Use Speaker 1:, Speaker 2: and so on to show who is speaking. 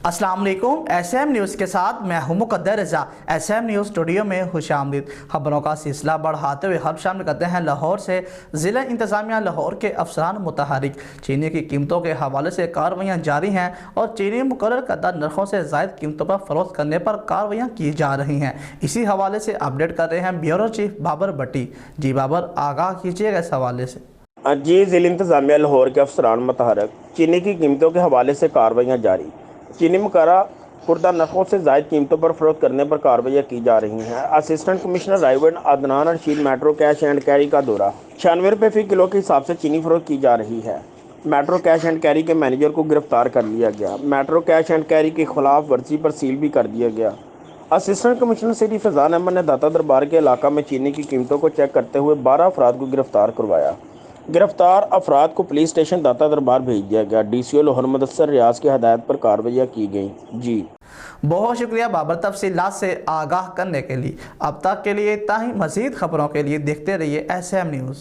Speaker 1: अस्सलाम वालेकुम। SM news के साथ मैं हूं मुक़द्दर रज़ा। SM न्यूज़ स्टूडियो में खुशामदीद। खबरों का सिलसिला बढ़ाते हुए हम शामिल करते हैं लाहौर से। ज़िला इंतज़ामिया लाहौर के अफसरान मुतहरिक चीनी की कीमतों के हवाले से कार्रवाइयाँ जारी हैं और चीनी मुकर्रर करदा नरखों से ज़ायद कीमतों पर फ़रोख्त करने पर कार्रवाइयाँ की जा रही हैं। इसी हवाले से अपडेट कर रहे हैं ब्यूरो चीफ बाबर भट्टी। जी बाबर, आगाह कीजिएगा इस हवाले से।
Speaker 2: जी, ज़िला इंतज़ामिया लाहौर के अफसरान मुतहरिक चीनी की कीमतों के हवाले से कार्रवाइयाँ जारी। चीनी मुकर्रर खुर्दा नरखों से ज़ायद कीमतों पर फ़रोख्त करने पर कार्रवाइयाँ की जा रही हैं। Assistant commissioner Raiwan Adnan Rashid metro cash and carry का दौरा। 96 रुपये फ़ी किलो के हिसाब से चीनी फ़रोख्त की जा रही है। मेट्रो कैश एंड कैरी के मैनेजर को गिरफ्तार कर लिया गया। मेट्रो कैश एंड कैरी की खिलाफ वर्जी पर सील भी कर दिया गया। Assistant commissioner city Faizan Ahmed ने दाता दरबार के इलाका में चीनी की कीमतों को चेक करते हुए 12 अफराद को गिरफ्तार करवाया। गिरफ्तार अफराद को पुलिस स्टेशन दाता दरबार भेज दिया गया। DCO लाहौर मुदस्सर रियाज की हदायत पर कार्रवाइयाँ की गई। जी
Speaker 1: बहुत शुक्रिया बाबर, तफसीलात से आगाह करने के लिए। अब तक के लिए इतना ही। मज़ीद खबरों के लिए देखते रहिए SM न्यूज़।